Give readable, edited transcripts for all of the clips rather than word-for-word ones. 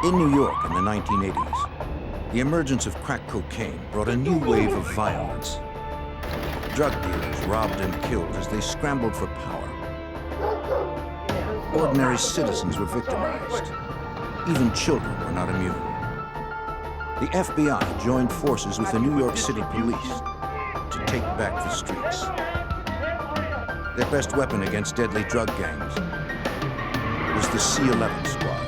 In New York in the 1980s, the emergence of crack cocaine brought a new wave of violence. Drug dealers robbed and killed as they scrambled for power. Ordinary citizens were victimized. Even children were not immune. The FBI joined forces with the New York City police to take back the streets. Their best weapon against deadly drug gangs was the C-11 squad.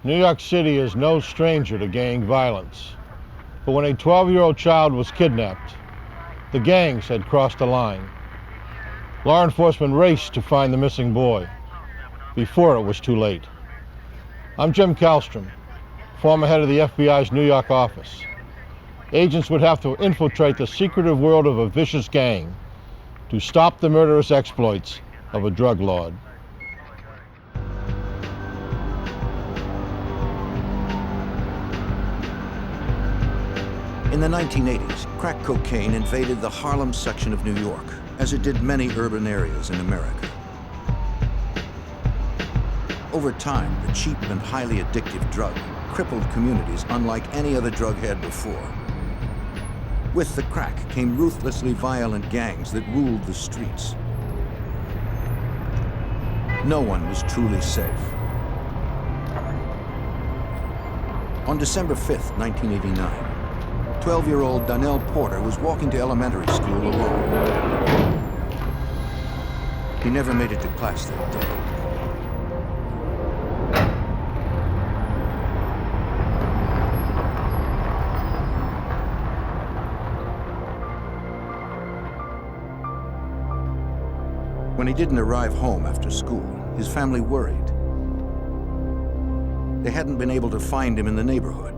New York City is no stranger to gang violence. But when a 12-year-old child was kidnapped, the gangs had crossed the line. Law enforcement raced to find the missing boy before it was too late. I'm Jim Kallstrom, former head of the FBI's New York office. Agents would have to infiltrate the secretive world of a vicious gang to stop the murderous exploits of a drug lord. In the 1980s, crack cocaine invaded the Harlem section of New York, as it did many urban areas in America. Over time, the cheap and highly addictive drug crippled communities unlike any other drug had before. With the crack came ruthlessly violent gangs that ruled the streets. No one was truly safe. On December 5th, 1989, 12-year-old Donnell Porter was walking to elementary school alone. He never made it to class that day. When he didn't arrive home after school, his family worried. They hadn't been able to find him in the neighborhood.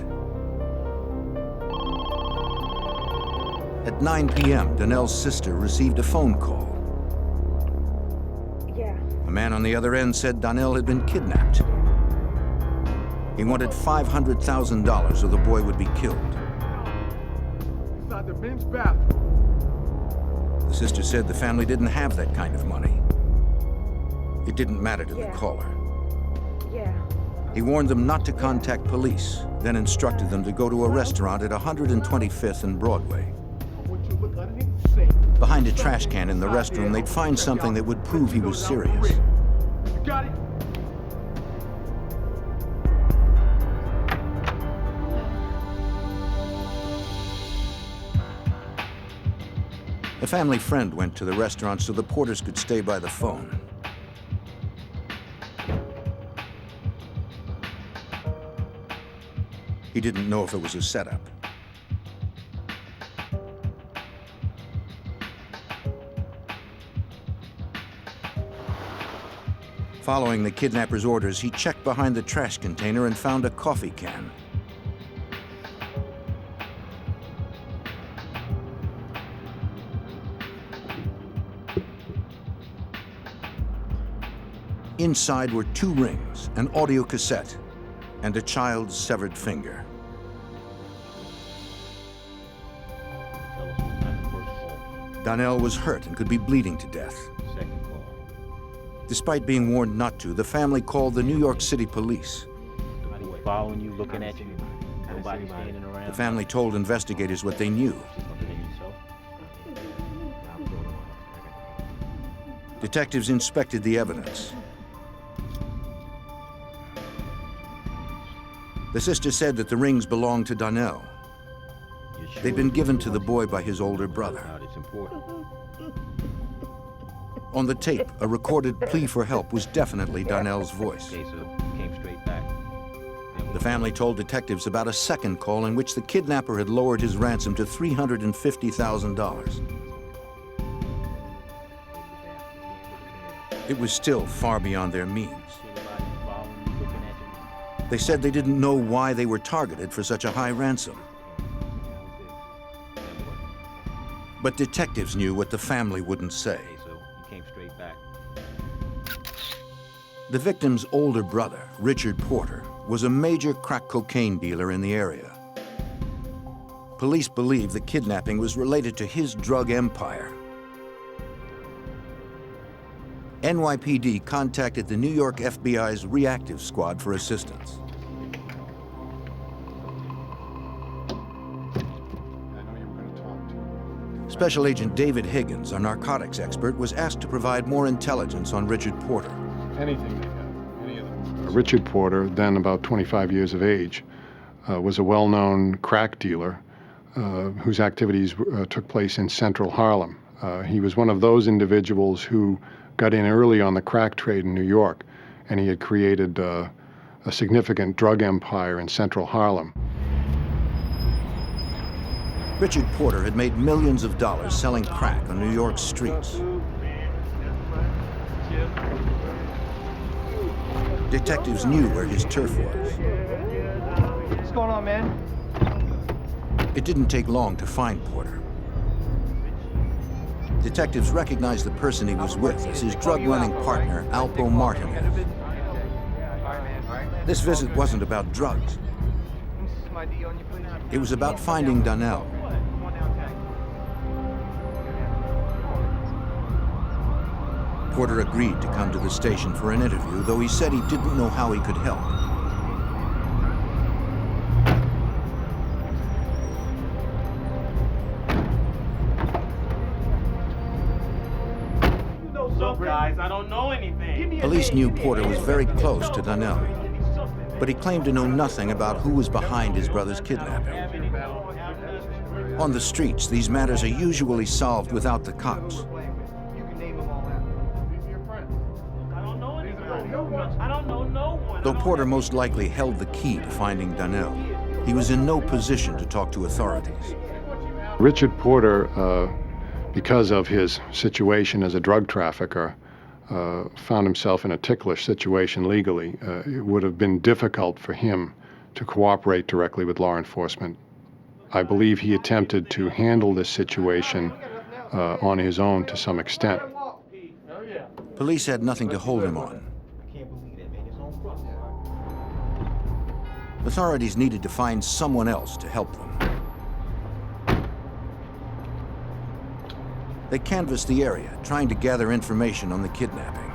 At 9 p.m., Donnell's sister received a phone call. Yeah. A man on the other end said Donnell had been kidnapped. He wanted $500,000 or the boy would be killed. Inside the men's bathroom. The sister said the family didn't have that kind of money. It didn't matter to the caller. Yeah. He warned them not to contact police, then instructed them to go to a restaurant at 125th and Broadway. Behind a trash can in the restroom, they'd find something that would prove he was serious. You got it? A family friend went to the restaurant so the Porters could stay by the phone. He didn't know if it was a setup. Following the kidnapper's orders, he checked behind the trash container and found a coffee can. Inside were 2 rings, an audio cassette, and a child's severed finger. Donnell was hurt and could be bleeding to death. Despite being warned not to, the family called the New York City police. Following you, looking at you. Nobody standing around. The family told investigators what they knew. Detectives inspected the evidence. The sister said that the rings belonged to Donnell. They'd been given to the boy by his older brother. On the tape, a recorded plea for help was definitely Donnell's voice. The family told detectives about a second call in which the kidnapper had lowered his ransom to $350,000. It was still far beyond their means. They said they didn't know why they were targeted for such a high ransom. But detectives knew what the family wouldn't say. So you came straight back. The victim's older brother, Richard Porter, was a major crack cocaine dealer in the area. Police believe the kidnapping was related to his drug empire. NYPD contacted the New York FBI's reactive squad for assistance. Special Agent David Higgins, a narcotics expert, was asked to provide more intelligence on Richard Porter. Anything they have, any of them. Richard Porter, then about 25 years of age, was a well-known crack dealer whose activities took place in central Harlem. He was one of those individuals who got in early on the crack trade in New York, and he had created a significant drug empire in central Harlem. Richard Porter had made millions of dollars selling crack on New York's streets. Detectives knew where his turf was. What's going on, man? It didn't take long to find Porter. Detectives recognized the person he was with as his drug-running partner, Alpo Martinez. This visit wasn't about drugs. It was about finding Donnell. Porter agreed to come to the station for an interview, though he said he didn't know how he could help. Look, guys, I don't know anything. Police knew Porter was very close to Donnell, but he claimed to know nothing about who was behind his brother's kidnapping. On the streets, these matters are usually solved without the cops. I don't know no one. Though Porter most likely held the key to finding Donnell, he was in no position to talk to authorities. Richard Porter, because of his situation as a drug trafficker, found himself in a ticklish situation legally. It would have been difficult for him to cooperate directly with law enforcement. I believe he attempted to handle this situation on his own to some extent. Police had nothing to hold him on. Authorities needed to find someone else to help them. They canvassed the area, trying to gather information on the kidnapping.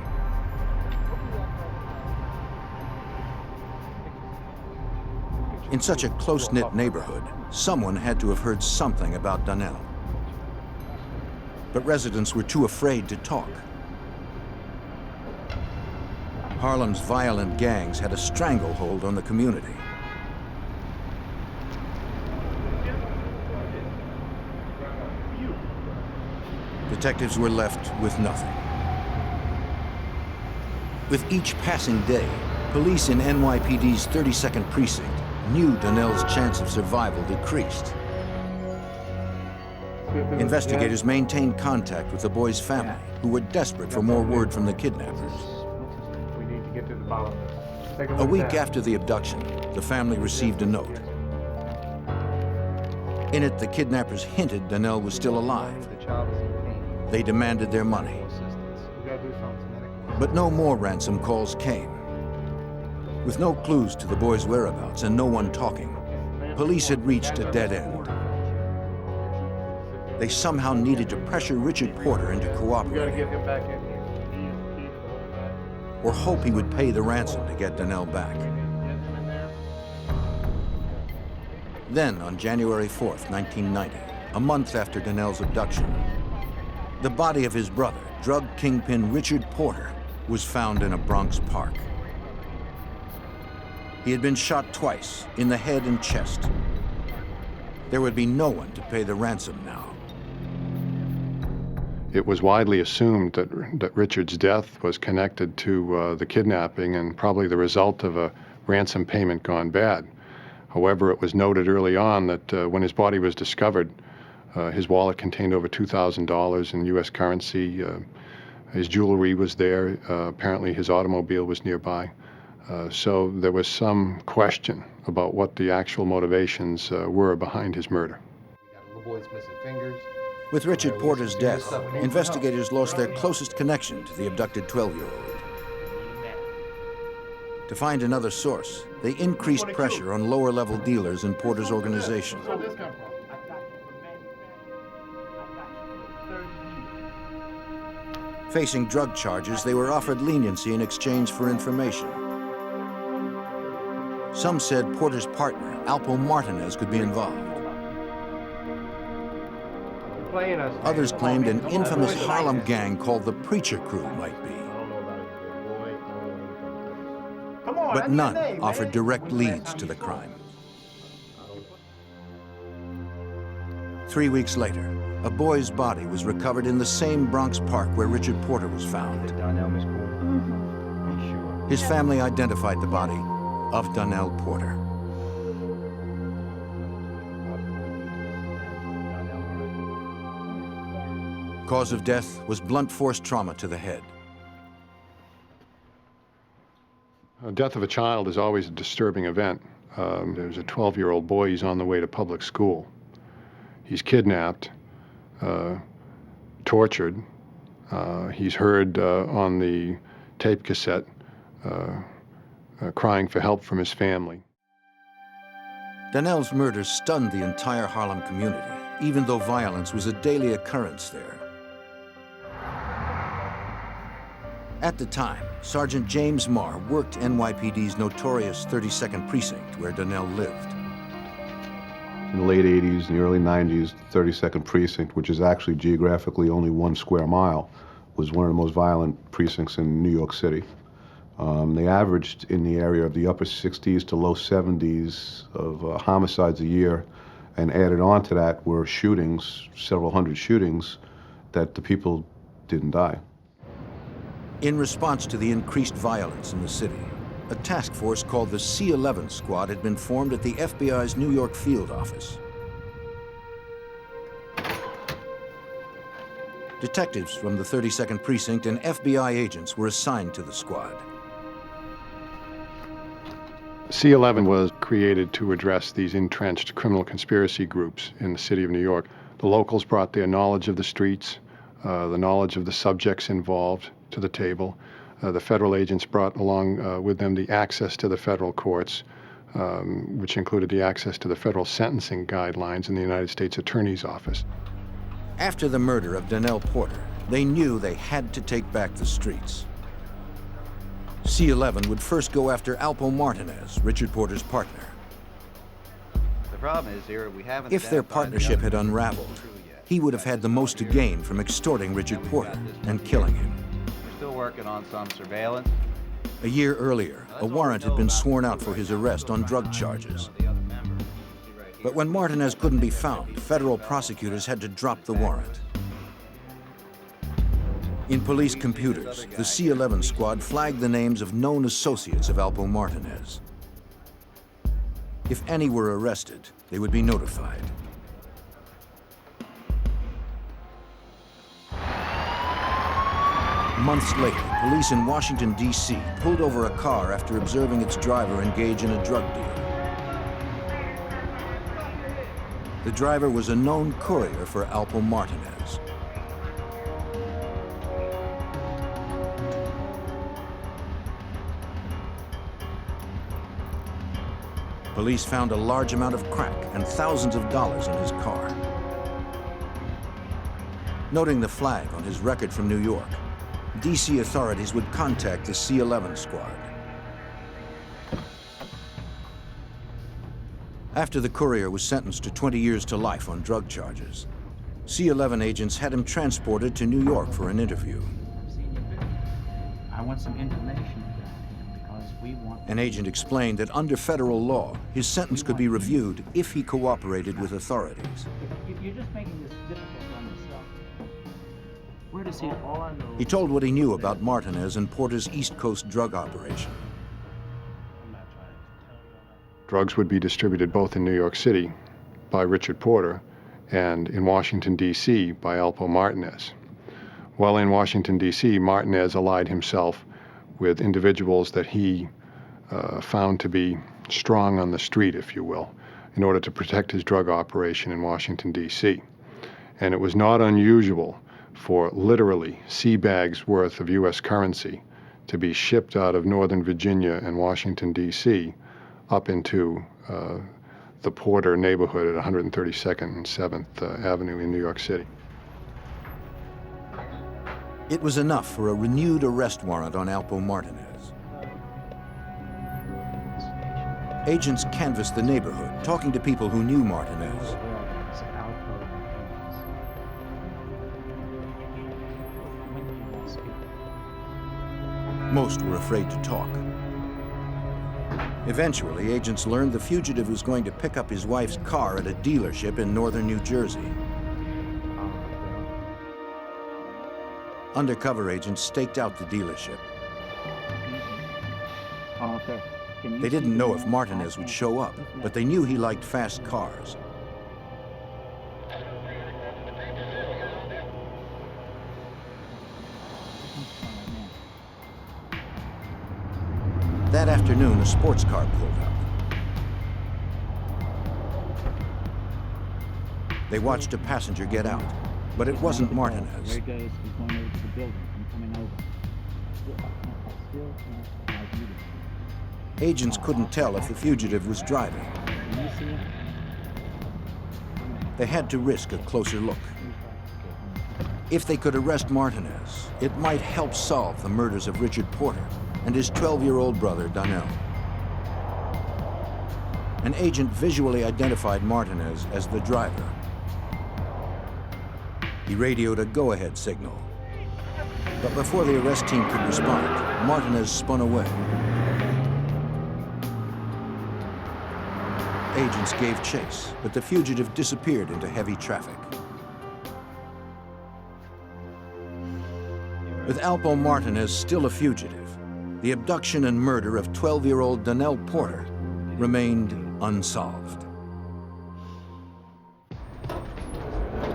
In such a close-knit neighborhood, someone had to have heard something about Donnell. But residents were too afraid to talk. Harlem's violent gangs had a stranglehold on the community. Detectives were left with nothing. With each passing day, police in NYPD's 32nd precinct knew Donnell's chance of survival decreased. Investigators maintained contact with the boy's family, who were desperate for more word from the kidnappers. We need to get to the bottom of this. A week after the abduction, the family received a note. In it, the kidnappers hinted Donnell was still alive. The child is in pain. They demanded their money. We gotta do something. But no more ransom calls came. With no clues to the boy's whereabouts and no one talking, police had reached a dead end. They somehow needed to pressure Richard Porter into We gotta cooperating, get him back in here. or hope he would pay the ransom to get Donnell back. Then, on January 4th, 1990, a month after Donnell's abduction, the body of his brother, drug kingpin Richard Porter, was found in a Bronx park. He had been shot twice, in the head and chest. There would be no one to pay the ransom now. It was widely assumed that Richard's death was connected to the kidnapping and probably the result of a ransom payment gone bad. However, it was noted early on that when his body was discovered, his wallet contained over $2,000 in U.S. currency. His jewelry was there. Apparently his automobile was nearby. So there was some question about what the actual motivations were behind his murder. We got a little boy's missing fingers. With Richard Porter's death, investigators lost their closest connection to the abducted 12-year-old. To find another source, they increased pressure on lower-level dealers in Porter's organization. Where'd this come from? Facing drug charges, they were offered leniency in exchange for information. Some said Porter's partner, Alpo Martinez, could be involved. Others claimed an infamous Harlem gang called the Preacher Crew might be. But none offered direct leads to the crime. 3 weeks later, a boy's body was recovered in the same Bronx park where Richard Porter was found. His family identified the body of Donnell Porter. Cause of death was blunt force trauma to the head. Death of a child is always a disturbing event. There's a 12-year-old boy, he's on the way to public school. He's kidnapped, tortured. He's heard on the tape cassette crying for help from his family. Donnell's murder stunned the entire Harlem community, even though violence was a daily occurrence there. At the time, Sergeant James Marr worked NYPD's notorious 32nd Precinct, where Donnell lived. In the late 80s and the early 90s, the 32nd Precinct, which is actually geographically only 1 square mile, was one of the most violent precincts in New York City. They averaged in the area of the upper 60s to low 70s of homicides a year, and added on to that were shootings, several hundred shootings, that the people didn't die. In response to the increased violence in the city, a task force called the C-11 Squad had been formed at the FBI's New York field office. Detectives from the 32nd Precinct and FBI agents were assigned to the squad. C-11 was created to address these entrenched criminal conspiracy groups in the city of New York. The locals brought their knowledge of the streets, the knowledge of the subjects involved to the table. The federal agents brought along with them the access to the federal courts, which included the access to the federal sentencing guidelines in the United States Attorney's Office. After the murder of Donnell Porter, they knew they had to take back the streets. C-11 would first go after Alpo Martinez, Richard Porter's partner. The problem is here, we haven't If their identified the partnership other had crew unraveled, yet. he would have had the most to gain from extorting Richard Porter and killing him. We're still working on some surveillance. A year earlier, a warrant had been sworn out for his arrest on drug charges. But when Martinez couldn't be found, federal prosecutors had to drop the warrant. In police computers, the C-11 Squad flagged the names of known associates of Alpo Martinez. If any were arrested, they would be notified. Months later, police in Washington, D.C. pulled over a car after observing its driver engage in a drug deal. The driver was a known courier for Alpo Martinez. Police found a large amount of crack and thousands of dollars in his car. Noting the flag on his record from New York, D.C. authorities would contact the C-11 Squad. After the courier was sentenced to 20 years to life on drug charges, C-11 agents had him transported to New York for an interview. I want some information because we want... An agent explained that under federal law, his sentence could be reviewed if he cooperated with authorities. You're just making this difficult on yourself. Where does he... He told what he knew about Martinez and Porter's East Coast drug operation. Drugs would be distributed both in New York City by Richard Porter and in Washington, D.C. by Alpo Martinez. While in Washington, D.C., Martinez allied himself with individuals that he found to be strong on the street, if you will, in order to protect his drug operation in Washington, D.C. And it was not unusual for literally sea bags worth of U.S. currency to be shipped out of Northern Virginia and Washington, D.C. up into the Porter neighborhood at 132nd and 7th Avenue in New York City. It was enough for a renewed arrest warrant on Alpo Martinez. Agents canvassed the neighborhood, talking to people who knew Martinez. Most were afraid to talk. Eventually, agents learned the fugitive was going to pick up his wife's car at a dealership in northern New Jersey. Undercover agents staked out the dealership. They didn't know if Martinez would show up, but they knew he liked fast cars. That afternoon, a sports car pulled up. They watched a passenger get out, but it wasn't Martinez. There he goes. He's going over to the building. I'm coming over. Agents couldn't tell if the fugitive was driving. Can you see him? They had to risk a closer look. If they could arrest Martinez, it might help solve the murders of Richard Porter and his 12-year-old brother, Donnell. An agent visually identified Martinez as the driver. He radioed a go-ahead signal. But before the arrest team could respond, Martinez spun away. Agents gave chase, but the fugitive disappeared into heavy traffic. With Alpo Martinez still a fugitive, the abduction and murder of 12-year-old Donnell Porter remained unsolved.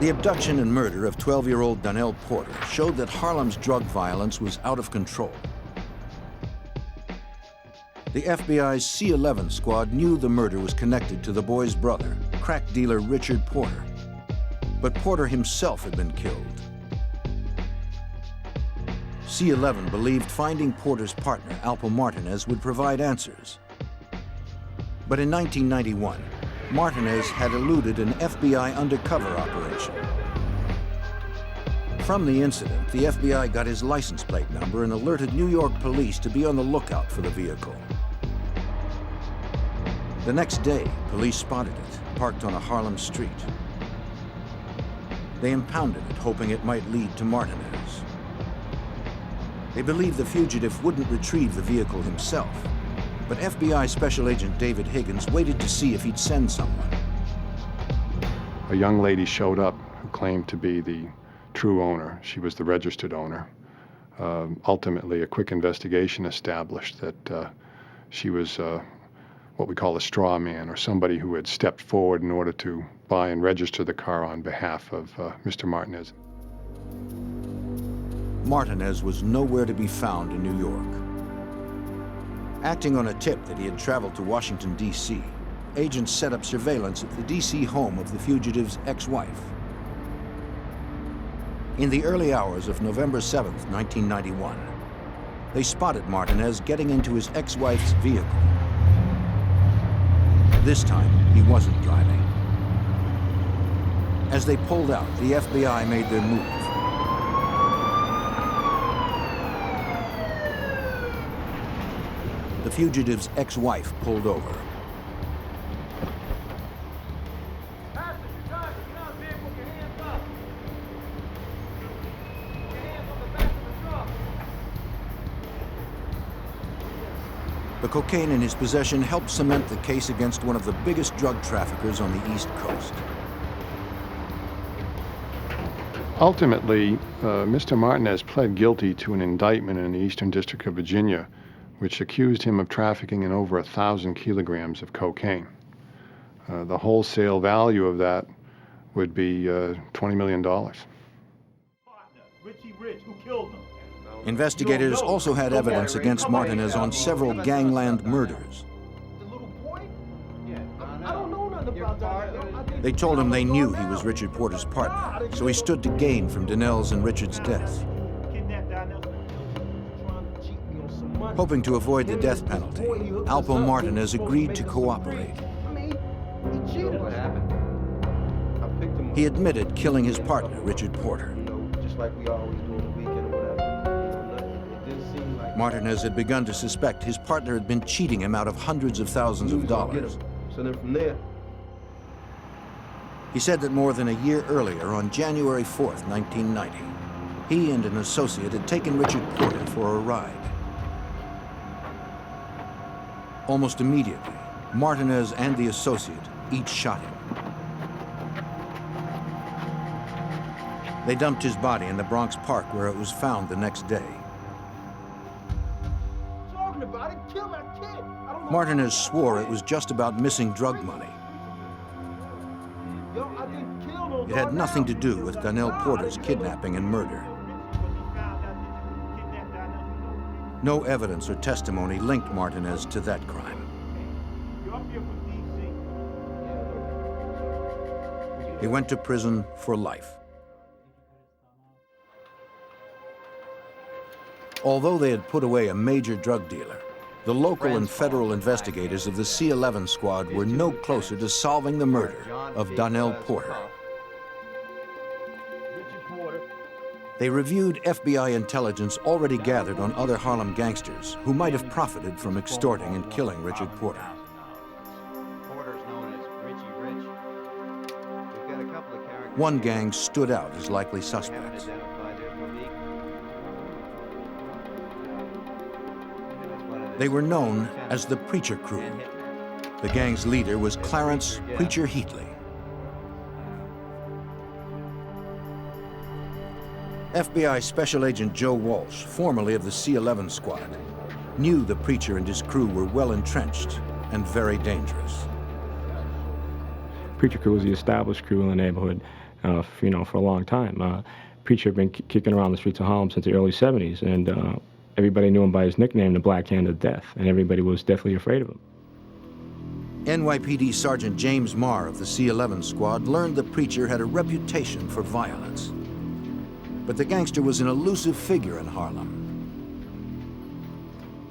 The abduction and murder of 12-year-old Donnell Porter showed that Harlem's drug violence was out of control. The FBI's C-11 squad knew the murder was connected to the boy's brother, crack dealer Richard Porter. But Porter himself had been killed. C-11 believed finding Porter's partner, Alpo Martinez, would provide answers. But in 1991, Martinez had eluded an FBI undercover operation. From the incident, the FBI got his license plate number and alerted New York police to be on the lookout for the vehicle. The next day, police spotted it, parked on a Harlem street. They impounded it, hoping it might lead to Martinez. They believed the fugitive wouldn't retrieve the vehicle himself, but FBI Special Agent David Higgins waited to see if he'd send someone. A young lady showed up who claimed to be the true owner. She was the registered owner. Ultimately, a quick investigation established that she was what we call a straw man, or somebody who had stepped forward in order to buy and register the car on behalf of Mr. Martinez. Martinez was nowhere to be found in New York. Acting on a tip that he had traveled to Washington, D.C., agents set up surveillance at the D.C. home of the fugitive's ex-wife. In the early hours of November 7th, 1991, they spotted Martinez getting into his ex-wife's vehicle. This time, he wasn't driving. As they pulled out, the FBI made their move. The fugitive's ex-wife pulled over. The cocaine in his possession helped cement the case against one of the biggest drug traffickers on the East Coast. Ultimately, Mr. Martinez pled guilty to an indictment in the Eastern District of Virginia, which accused him of trafficking in over 1,000 kilograms of cocaine. The wholesale value of that would be $20 million. Richie Rich, who killed him? Investigators also had evidence against Martinez on several gangland murders. The little boy? Yeah. I don't know nothing about that. They told him they knew he was Richard Porter's partner, so he stood to gain from Donnell's and Richard's death. Hoping to avoid the death penalty, Alpo Martinez agreed to cooperate. What happened? I picked him up. He admitted killing his partner, Richard Porter. You know, just like we always do on the weekend or whatever. It didn't seem like Martinez had begun to suspect his partner had been cheating him out of hundreds of thousands of dollars. So then from there, He said that more than a year earlier, on January 4th, 1990, he and an associate had taken Richard Porter for a ride. Almost immediately, Martinez and the associate each shot him. They dumped his body in the Bronx Park, where it was found the next day. talking about it, kill that kid. I don't know. Martinez swore it was just about missing drug money. Yo, I didn't kill no It had nothing to do with Donnell Porter's kidnapping and murder. No evidence or testimony linked Martinez to that crime. He went to prison for life. Although they had put away a major drug dealer, the local and federal investigators of the C-11 squad were no closer to solving the murder of Donnell Porter. They reviewed FBI intelligence already gathered on other Harlem gangsters who might have profited from extorting and killing Richard Porter. Porter's known as Richie Rich. We've got a couple of characters. One gang stood out as likely suspects. Identified their physique. They were known as the Preacher Crew. The gang's leader was Clarence Preacher Heatley. FBI Special Agent Joe Walsh, formerly of the C-11 squad, knew the Preacher and his crew were well entrenched and very dangerous. Preacher Crew was the established crew in the neighborhood, for a long time. Preacher had been kicking around the streets of Harlem since the early 70s, and everybody knew him by his nickname, the Black Hand of Death, and everybody was deathly afraid of him. NYPD Sergeant James Marr of the C-11 squad learned the Preacher had a reputation for violence. But the gangster was an elusive figure in Harlem.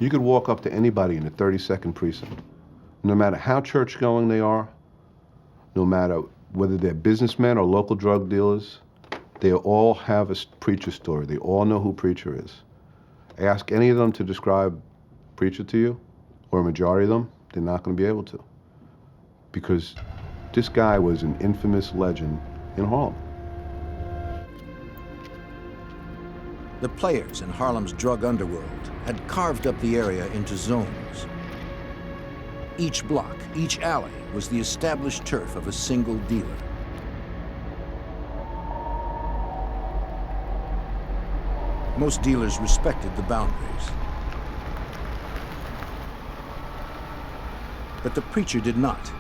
You could walk up to anybody in the 32nd precinct, no matter how church-going they are, no matter whether they're businessmen or local drug dealers, they all have a Preacher story. They all know who Preacher is. Ask any of them to describe Preacher to you, or a majority of them, they're not going to be able to. Because this guy was an infamous legend in Harlem. The players in Harlem's drug underworld had carved up the area into zones. Each block, each alley was the established turf of a single dealer. Most dealers respected the boundaries. But the Preacher did not.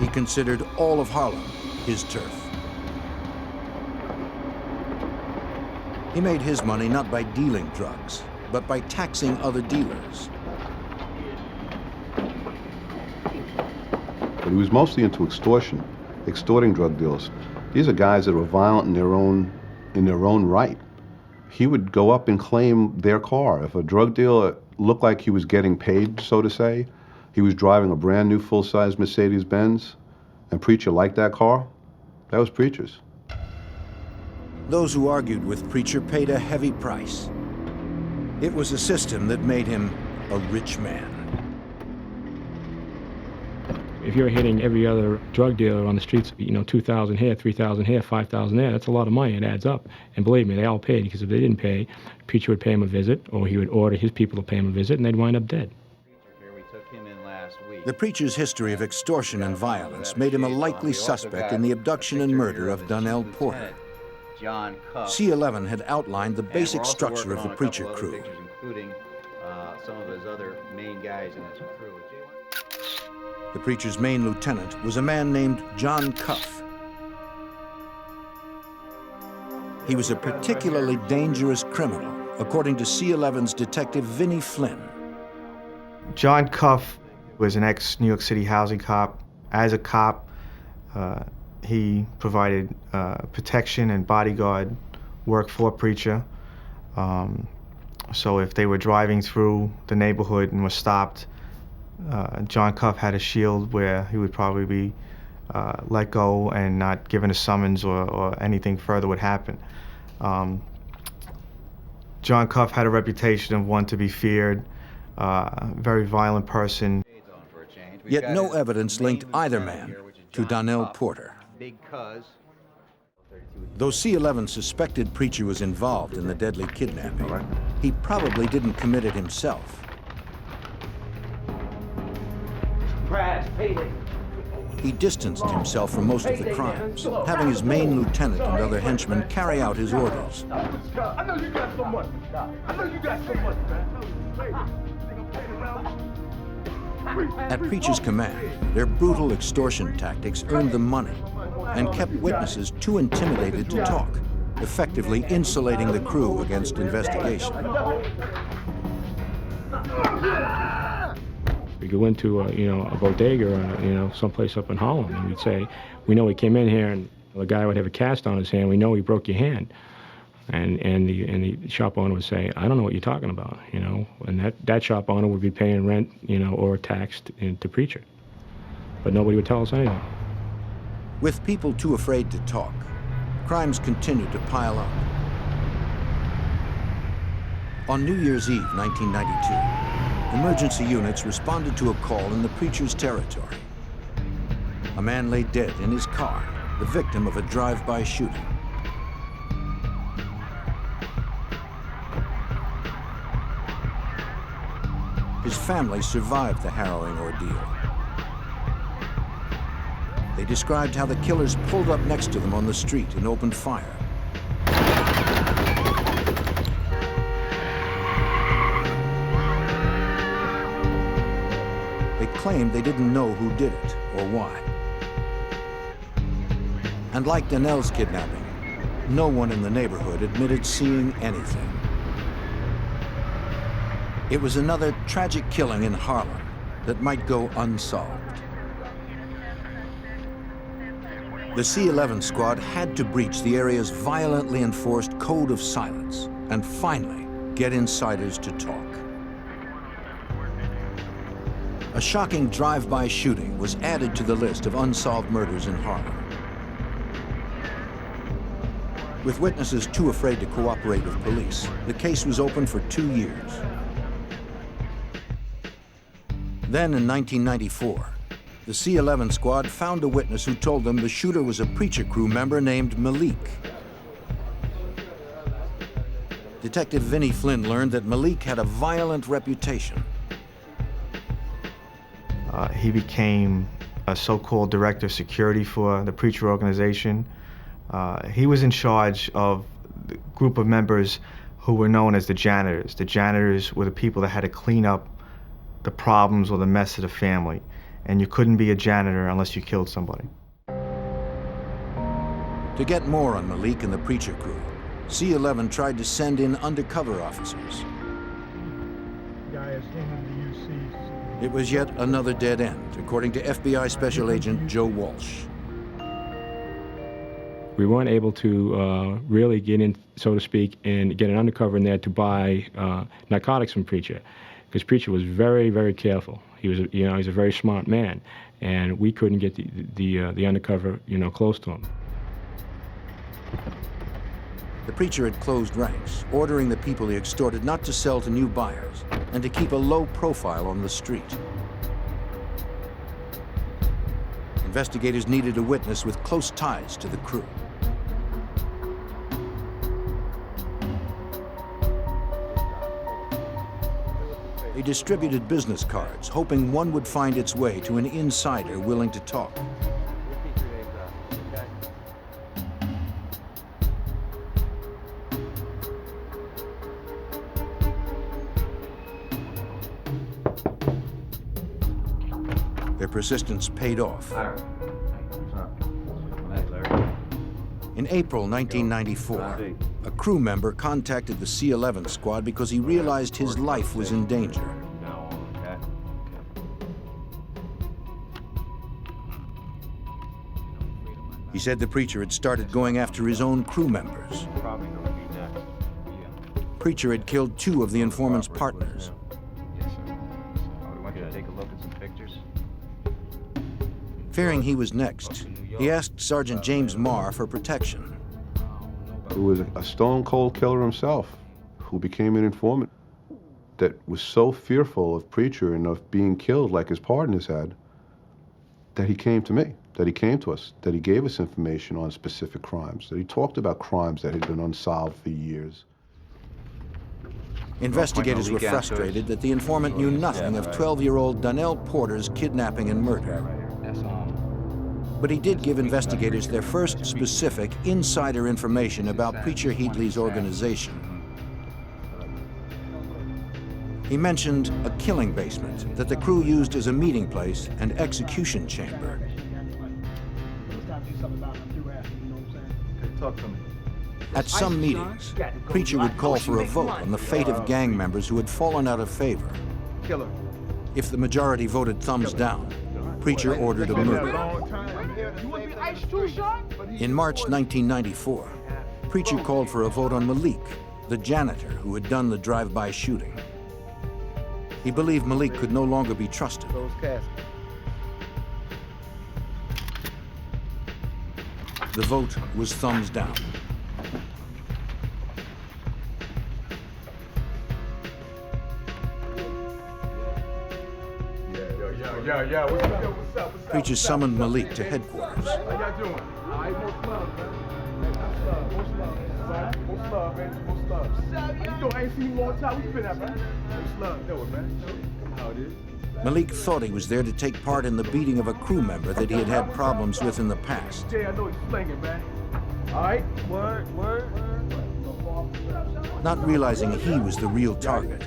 He considered all of Harlem his turf. He made his money not by dealing drugs, but by taxing other dealers. But he was mostly into extortion, extorting drug dealers. These are guys that were violent in their own right. He would go up and claim their car. If a drug dealer looked like he was getting paid, so to say, he was driving a brand new full-size Mercedes-Benz, and Preacher liked that car, that was Preacher's. Those who argued with Preacher paid a heavy price. It was a system that made him a rich man. If you're hitting every other drug dealer on the streets, 2,000 here, 3,000 here, 5,000 there, that's a lot of money. It adds up. And believe me, they all paid, because if they didn't pay, Preacher would pay him a visit, or he would order his people to pay him a visit, and they'd wind up dead. We took him in last week. The Preacher's history of extortion and violence made him a likely suspect in the abduction and murder of Donnell Porter. John Cuff. C-11 had outlined the basic structure of the Preacher crew. Including some of his other main guys in his crew. The Preacher's main lieutenant was a man named John Cuff. He was a particularly dangerous criminal according to C11's detective Vinnie Flynn. John Cuff was an ex-New York City housing cop. As a cop, he provided protection and bodyguard work for Preacher. So if they were driving through the neighborhood and were stopped, John Cuff had a shield where he would probably be let go and not given a summons or anything further would happen. John Cuff had a reputation of one to be feared, very violent person. Yet no evidence linked either man to Donnell Porter. Though C11 suspected Preacher was involved in the deadly kidnapping, he probably didn't commit it himself. He distanced himself from most of the crimes, having his main lieutenant and other henchmen carry out his orders. I know you got so much. I know you got so much, man. At Preacher's command, their brutal extortion tactics earned them money and kept witnesses too intimidated to talk, effectively insulating the crew against investigation. We go into a bodega or someplace up in Harlem, and we'd say, we know he came in here, and the guy would have a cast on his hand. We know he broke your hand, and the shop owner would say, I don't know what you're talking about, and that shop owner would be paying rent, or tax to Preacher, but nobody would tell us anything. With people too afraid to talk, crimes continued to pile up. On New Year's Eve, 1992, emergency units responded to a call in the Preacher's territory. A man lay dead in his car, the victim of a drive-by shooting. His family survived the harrowing ordeal. They described how the killers pulled up next to them on the street and opened fire. They claimed they didn't know who did it or why. And like Donnell's kidnapping, no one in the neighborhood admitted seeing anything. It was another tragic killing in Harlem that might go unsolved. The C11 squad had to breach the area's violently enforced code of silence and finally get insiders to talk. A shocking drive-by shooting was added to the list of unsolved murders in Harlem. With witnesses too afraid to cooperate with police, the case was open for 2 years. Then in 1994, the C11 squad found a witness who told them the shooter was a Preacher crew member named Malik. Detective Vinnie Flynn learned that Malik had a violent reputation. He became a so-called director of security for the Preacher organization. He was in charge of the group of members who were known as the janitors. The janitors were the people that had to clean up the problems or the mess of the family. And you couldn't be a janitor unless you killed somebody. To get more on Malik and the Preacher crew, C11 tried to send in undercover officers. It was yet another dead end, according to FBI Special Agent Joe Walsh. We weren't able to really get in, so to speak, and get an undercover in there to buy narcotics from Preacher, because Preacher was very, very careful. He was, he's a very smart man, and we couldn't get the undercover, close to him. The Preacher had closed ranks, ordering the people he extorted not to sell to new buyers and to keep a low profile on the street. Investigators needed a witness with close ties to the crew. They distributed business cards, hoping one would find its way to an insider willing to talk. Their persistence paid off. In April 1994, a crew member contacted the C-11 squad because he realized his life was in danger. He said the preacher had started going after his own crew members. Preacher had killed 2 of the informant's partners. Yes, sir. I want you to take a look at some pictures. Fearing he was next, he asked Sergeant James Marr for protection. It was a stone-cold killer himself who became an informant that was so fearful of Preacher and of being killed like his partners had that he came to me, that he came to us, that he gave us information on specific crimes, that he talked about crimes that had been unsolved for years. Investigators were frustrated that the informant knew nothing of 12-year-old Donnell Porter's kidnapping and murder. But he did give investigators their first specific insider information about Preacher Heatley's organization. He mentioned a killing basement that the crew used as a meeting place and execution chamber. Talk to me. At some meetings, Preacher would call for a vote on the fate of gang members who had fallen out of favor. Killer. If the majority voted thumbs down, Preacher ordered a murder. In March 1994, Preacher called for a vote on Malik, the janitor who had done the drive-by shooting. He believed Malik could no longer be trusted. The vote was thumbs down. Yeah, what's up? Preacher summoned Malik to headquarters. How y'all doing? All right, most love, man. Most love, man. Most love. How you doing? I ain't seen you in a long time. What you been at, man? Most love. Know it, man. How it is. Malik thought he was there to take part in the beating of a crew member that he had had problems with in the past. Jay, I know you're slinging, man. All right, word. Not realizing he was the real target,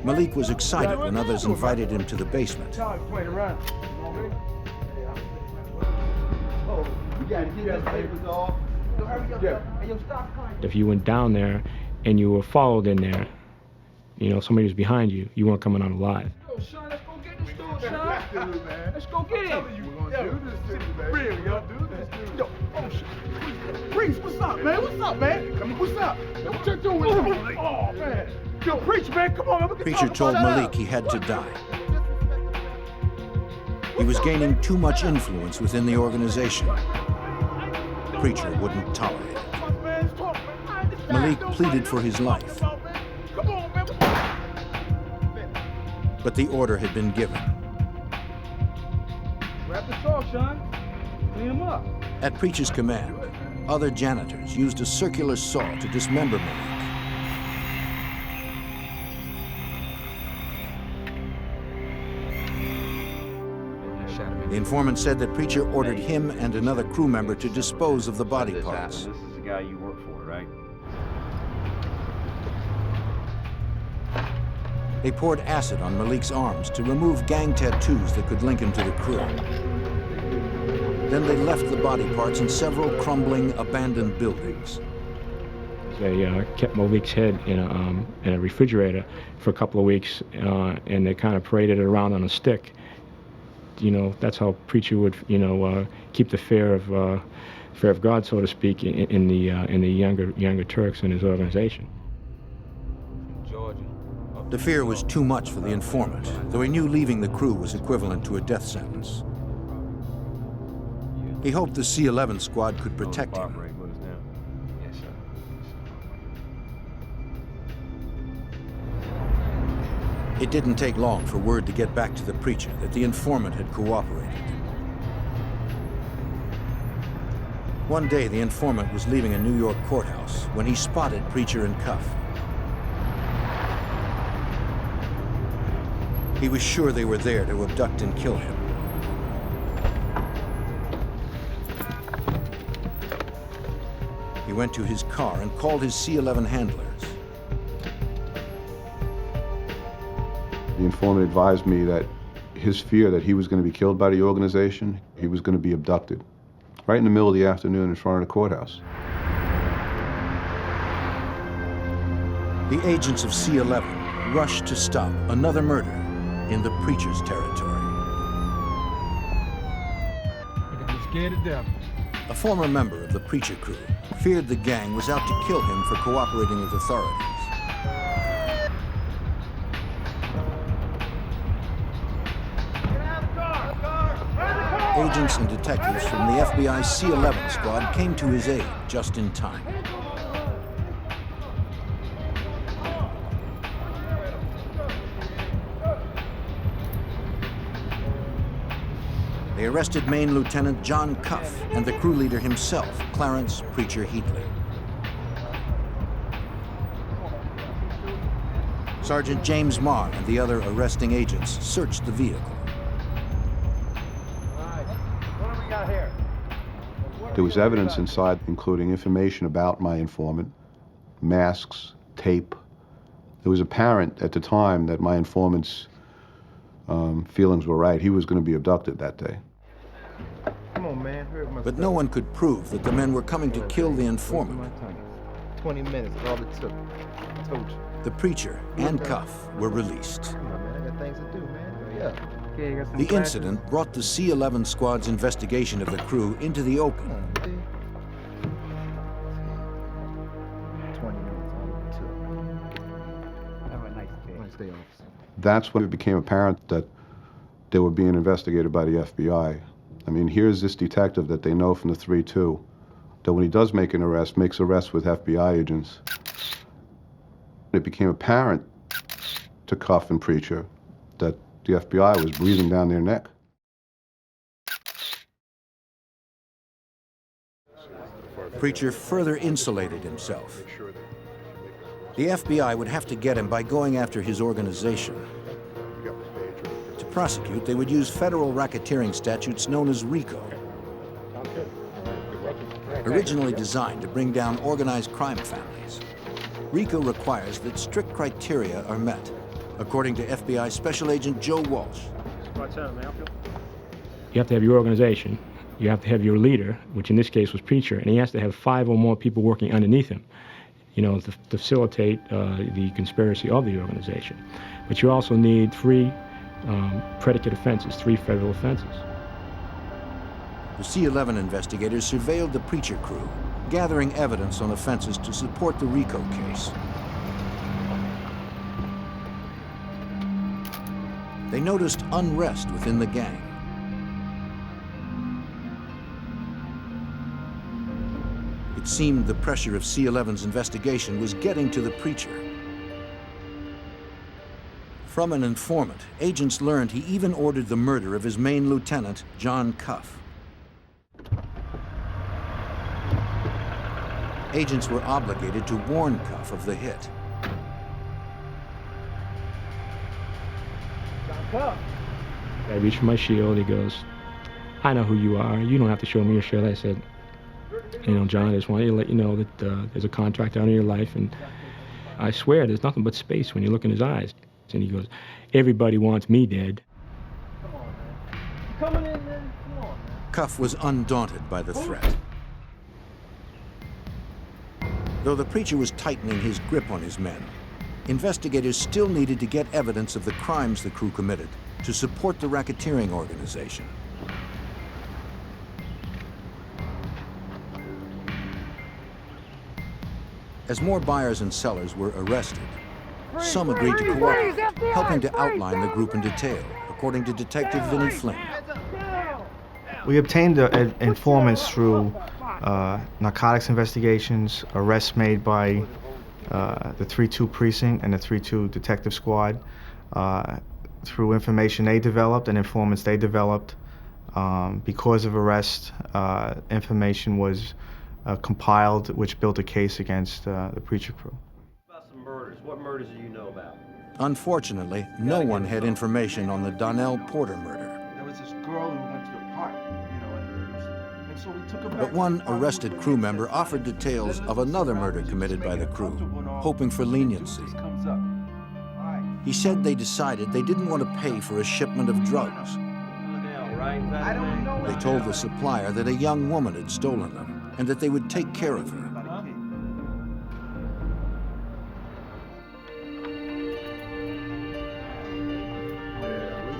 Malik was excited when others invited him to the basement. Playing around. If you went down there and you were followed in there, you know, somebody was behind you, you weren't coming out alive. Yo, son, let's go get this dude, son. Let's go get him. We're gonna do this to you, man. Real, yo. Do this to you. Yo, oh shit. Preach, what's up, man? What's up? Yo, what you doing? Oh, man. Yo, Preach, man, come on, man. Preacher told Malik he had to die. He was gaining too much influence within the organization. Preacher wouldn't tolerate it. Malik pleaded for his life. But the order had been given. Grab the saw, son. Clean him up. At Preacher's command, other janitors used a circular saw to dismember Malik. The informant said that Preacher ordered him and another crew member to dispose of the body parts. This is the guy you work for, right? They poured acid on Malik's arms to remove gang tattoos that could link him to the crew. Then they left the body parts in several crumbling, abandoned buildings. They kept Malik's head in a refrigerator for a couple of weeks, and they kind of paraded it around on a stick. You know, that's how Preacher would, keep the fear of God, so to speak, in the younger Turks in his organization. The fear was too much for the informant, though he knew leaving the crew was equivalent to a death sentence. He hoped the C-11 squad could protect him. Yes, sir. It didn't take long for word to get back to the Preacher that the informant had cooperated. One day, the informant was leaving a New York courthouse when he spotted Preacher in cuff. He was sure they were there to abduct and kill him. He went to his car and called his C-11 handlers. The informant advised me that his fear that he was going to be killed by the organization, he was going to be abducted, right in the middle of the afternoon in front of the courthouse. The agents of C-11 rushed to stop another murder in the preacher's territory. I got me scared to death. A former member of the preacher crew feared the gang was out to kill him for cooperating with authorities. Agents and detectives from the FBI C-11 squad came to his aid just in time. They arrested Maine Lieutenant John Cuff and the crew leader himself, Clarence Preacher Heatley. Sergeant James Marr and the other arresting agents searched the vehicle. What do we got here? There was evidence inside, including information about my informant, masks, tape. It was apparent at the time that my informant's feelings were right. He was going to be abducted that day. Come on, man. Hurry up my But no one could prove that the men were coming to kill the informant. 20 minutes is all it took. I told you. The preacher and Cuff were released. Come on, man. I got things to do, man. Hurry up. Okay, you got some The glasses? incident brought the C-11 squad's investigation of the crew into the open. 20 minutes, all it took. Have a nice day. Nice day, officer. That's when it became apparent that they were being investigated by the FBI. I mean, here's this detective that they know from the 3-2, that when he does make an arrest, makes arrests with FBI agents. It became apparent to Cuff and Preacher that the FBI was breathing down their neck. Preacher further insulated himself. The FBI would have to get him by going after his organization. To prosecute, they would use federal racketeering statutes known as RICO. Originally designed to bring down organized crime families, RICO requires that strict criteria are met, according to FBI Special Agent Joe Walsh. You have to have your organization. You have to have your leader, which in this case was Preacher, and he has to have 5 or more people working underneath him, you know, to facilitate the conspiracy of the organization. But you also need 3 predicate offenses, 3 federal offenses. The C-11 investigators surveilled the Preacher crew, gathering evidence on offenses to support the RICO case. They noticed unrest within the gang. It seemed the pressure of C-11's investigation was getting to the Preacher. From an informant, agents learned he even ordered the murder of his Maine lieutenant, John Cuff. Agents were obligated to warn Cuff of the hit. I reached for my shield. He goes, "I know who you are. You don't have to show me your shield." I said, "You know, John, I just wanted to let you know that there's a contract out in your life, and I swear there's nothing but space when you look in his eyes." And he goes, "Everybody wants me dead." Coming in, man. Come on, man. Cuff was undaunted by the threat. Though the Preacher was tightening his grip on his men, investigators still needed to get evidence of the crimes the crew committed to support the racketeering organization. As more buyers and sellers were arrested, some agreed to cooperate, helping to outline the group in detail, according to Detective Vinnie Flynn. We obtained informants through narcotics investigations, arrests made by the 3-2 precinct and the 3-2 detective squad, through information they developed and informants they developed. Because of arrest, information was compiled, which built a case against the Preacher crew. About some murders. What murders do you know about? Unfortunately, no one had information on the Donnell Porter murder. There was this girl who went to the park, you know, and so we took her back. But one arrested crew member offered details of another murder committed by the crew, hoping for leniency. He said they decided they didn't want to pay for a shipment of drugs. They told the supplier that a young woman had stolen them and that they would take care of her.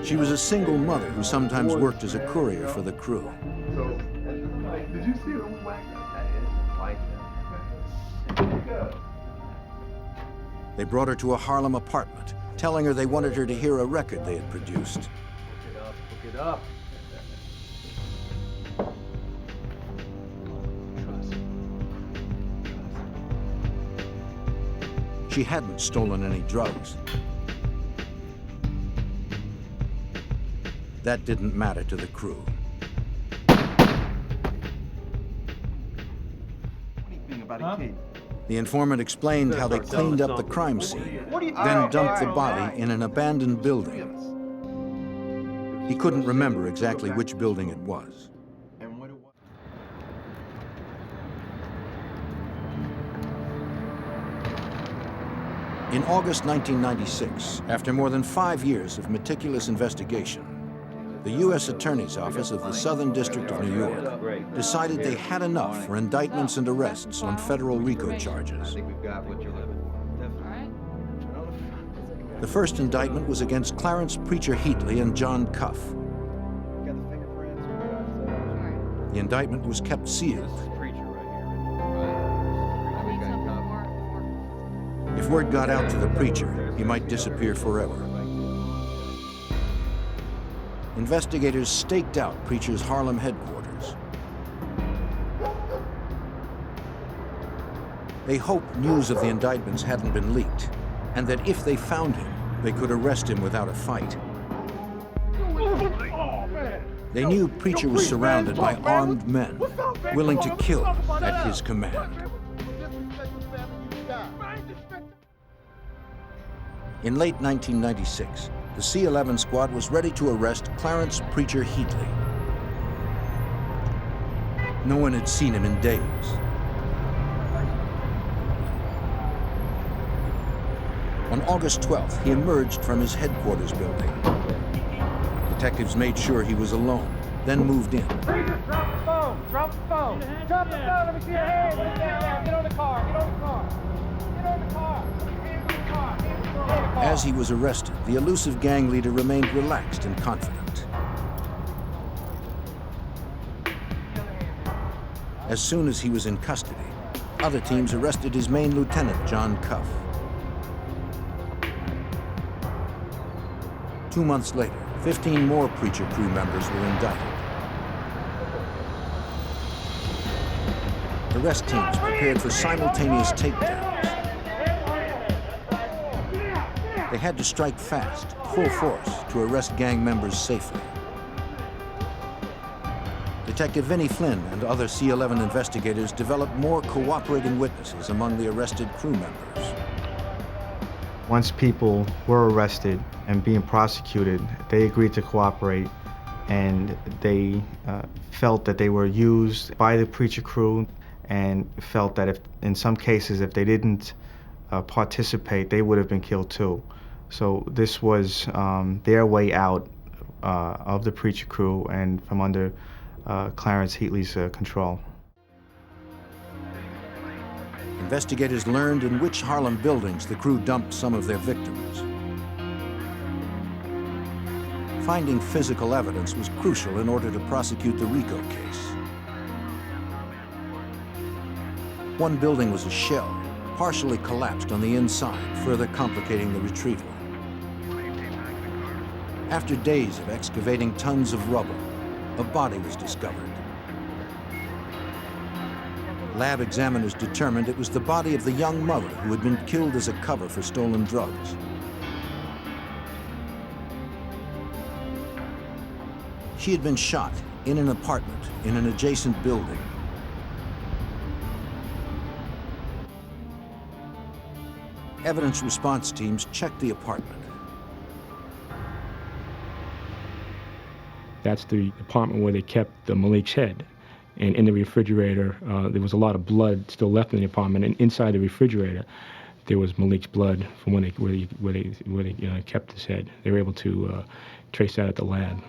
She was a single mother who sometimes worked as a courier for the crew. So, did you see when we whacked that? They brought her to a Harlem apartment, telling her they wanted her to hear a record they had produced. Look it up. She hadn't stolen any drugs. That didn't matter to the crew. The informant explained how they cleaned up the crime scene, then dumped the body in an abandoned building. He couldn't remember exactly which building it was. In August 1996, after more than 5 years of meticulous investigation, the U.S. Attorney's Office of the Southern District of New York decided they had enough for indictments and arrests on federal RICO charges. The first indictment was against Clarence Preacher Heatley and John Cuff. The indictment was kept sealed. If word got out to the preacher, he might disappear forever. Investigators staked out Preacher's Harlem headquarters. They hoped news of the indictments hadn't been leaked, and that if they found him, they could arrest him without a fight. They knew Preacher was surrounded by armed men, willing to kill at his command. In late 1996, the C-11 squad was ready to arrest Clarence Preacher Heatley. No one had seen him in days. On August 12th, he emerged from his headquarters building. Detectives made sure he was alone, then moved in. Preacher, drop the phone! Drop the phone! Drop the phone! Let me see your hand! Get on the car! Get on the car! Get on the car! As he was arrested, the elusive gang leader remained relaxed and confident. As soon as he was in custody, other teams arrested his main lieutenant, John Cuff. 2 months later, 15 more Preacher crew members were indicted. Arrest teams prepared for simultaneous takedowns. They had to strike fast, full force, to arrest gang members safely. Detective Vinnie Flynn and other C-11 investigators developed more cooperating witnesses among the arrested crew members. Once people were arrested and being prosecuted, they agreed to cooperate, and they felt that they were used by the Preacher crew, and felt that if, in some cases, if they didn't participate, they would have been killed too. So this was their way out of the Preacher crew and from under Clarence Heatley's control. Investigators learned in which Harlem buildings the crew dumped some of their victims. Finding physical evidence was crucial in order to prosecute the RICO case. One building was a shell, partially collapsed on the inside, further complicating the retrieval. After days of excavating tons of rubble, a body was discovered. Lab examiners determined it was the body of the young mother who had been killed as a cover for stolen drugs. She had been shot in an apartment in an adjacent building. Evidence response teams checked the apartment. That's the apartment where they kept Malik's head. And in the refrigerator, there was a lot of blood still left in the apartment. And inside the refrigerator, there was Malik's blood from where they kept his head. They were able to trace that at the lab.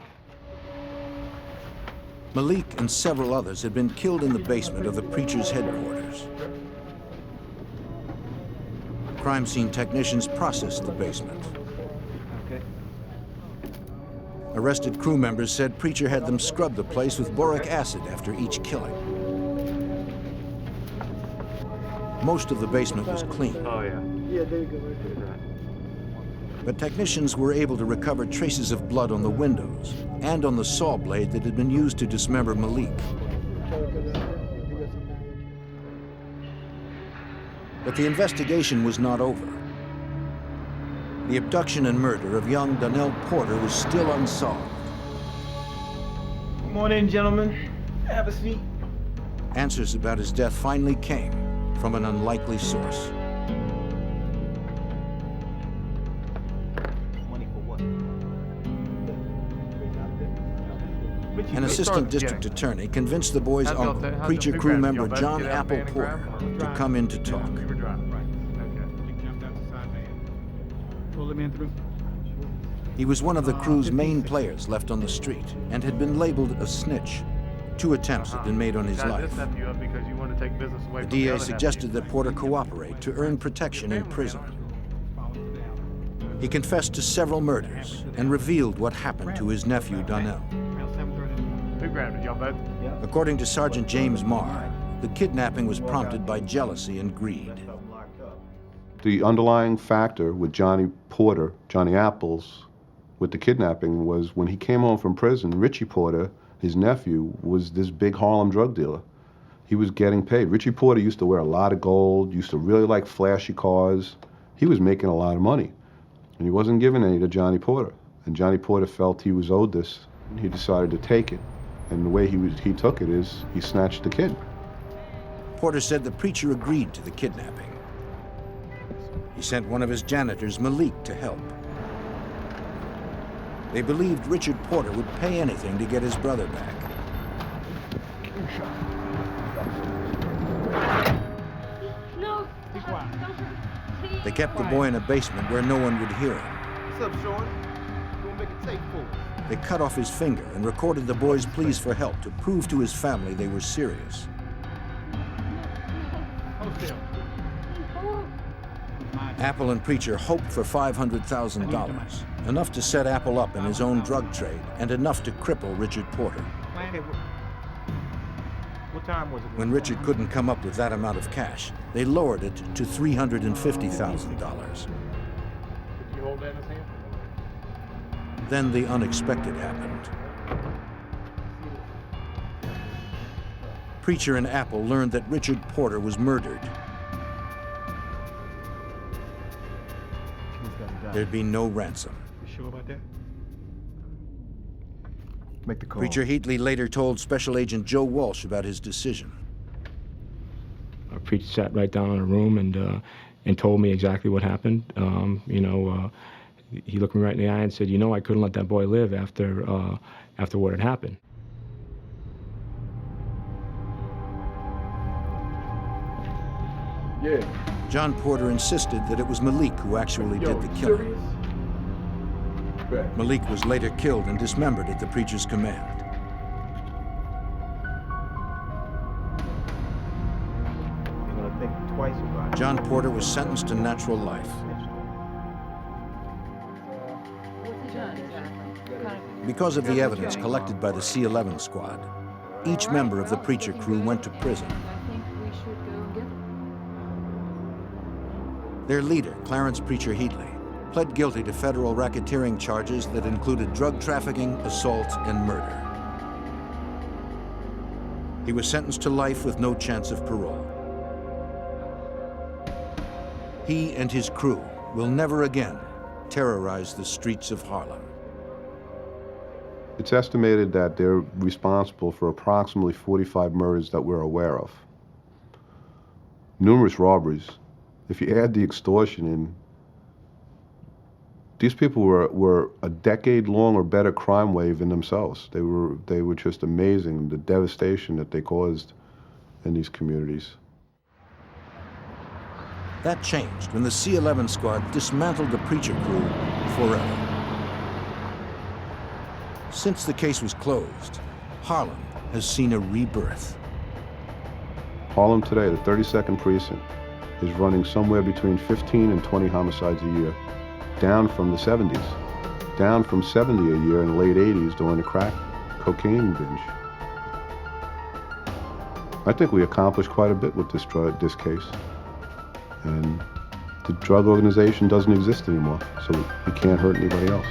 Malik and several others had been killed in the basement of the Preacher's headquarters. Crime scene technicians processed the basement. Arrested crew members said Preacher had them scrub the place with boric acid after each killing. Most of the basement was clean. Oh, yeah. Yeah, there you go, right there. But technicians were able to recover traces of blood on the windows and on the saw blade that had been used to dismember Malik. But the investigation was not over. The abduction and murder of young Donnell Porter was still unsolved. Come on in, gentlemen. Have a seat. Answers about his death finally came from an unlikely source. An assistant district attorney convinced the boy's uncle, preacher crew member John Apple Porter, to come in to talk. He was one of the crew's main players left on the street and had been labeled a snitch. 2 attempts had been made on his life. The DA suggested that Porter cooperate to earn protection in prison. He confessed to several murders and revealed what happened to his nephew Donnell. According to Sergeant James Marr, the kidnapping was prompted by jealousy and greed. The underlying factor with Johnny Porter, Johnny Apples, with the kidnapping was when he came home from prison, Richie Porter, his nephew, was this big Harlem drug dealer. He was getting paid. Richie Porter used to wear a lot of gold, used to really like flashy cars. He was making a lot of money, and he wasn't giving any to Johnny Porter. And Johnny Porter felt he was owed this, and he decided to take it. And the way he took it is he snatched the kid. Porter said the preacher agreed to the kidnapping. He sent one of his janitors, Malik, to help. They believed Richard Porter would pay anything to get his brother back. No. They kept the boy in a basement where no one would hear him. What's up, Sean? Gonna make a tape for us. They cut off his finger and recorded the boy's pleas for help to prove to his family they were serious. Apple and Preacher hoped for $500,000, enough to set Apple up in his own drug trade and enough to cripple Richard Porter. What time was it? When Richard couldn't come up with that amount of cash, they lowered it to $350,000. Did you hold that in his hand? Then the unexpected happened. Preacher and Apple learned that Richard Porter was murdered. There'd be no ransom. You sure about that? Make the call. Preacher Heatley later told Special Agent Joe Walsh about his decision. Preacher sat right down in a room and told me exactly what happened. He looked me right in the eye and said, I couldn't let that boy live after what had happened. Yeah. John Porter insisted that it was Malik who actually did the killing. Malik was later killed and dismembered at the preacher's command. You're gonna think twice about it. John Porter was sentenced to natural life. Because of the evidence collected by the C-11 squad, each member of the preacher crew went to prison. Their leader, Clarence Preacher Heatley, pled guilty to federal racketeering charges that included drug trafficking, assault, and murder. He was sentenced to life with no chance of parole. He and his crew will never again terrorize the streets of Harlem. It's estimated that they're responsible for approximately 45 murders that we're aware of. Numerous robberies. If you add the extortion in, these people were a decade-long or better crime wave in themselves. They were just amazing, the devastation that they caused in these communities. That changed when the C-11 squad dismantled the preacher crew forever. Since the case was closed, Harlem has seen a rebirth. Harlem today, the 32nd precinct, is running somewhere between 15 and 20 homicides a year, down from the 70s. down from 70 a year in the late 80s during the crack cocaine binge. I think we accomplished quite a bit with this case. And the drug organization doesn't exist anymore, so we can't hurt anybody else.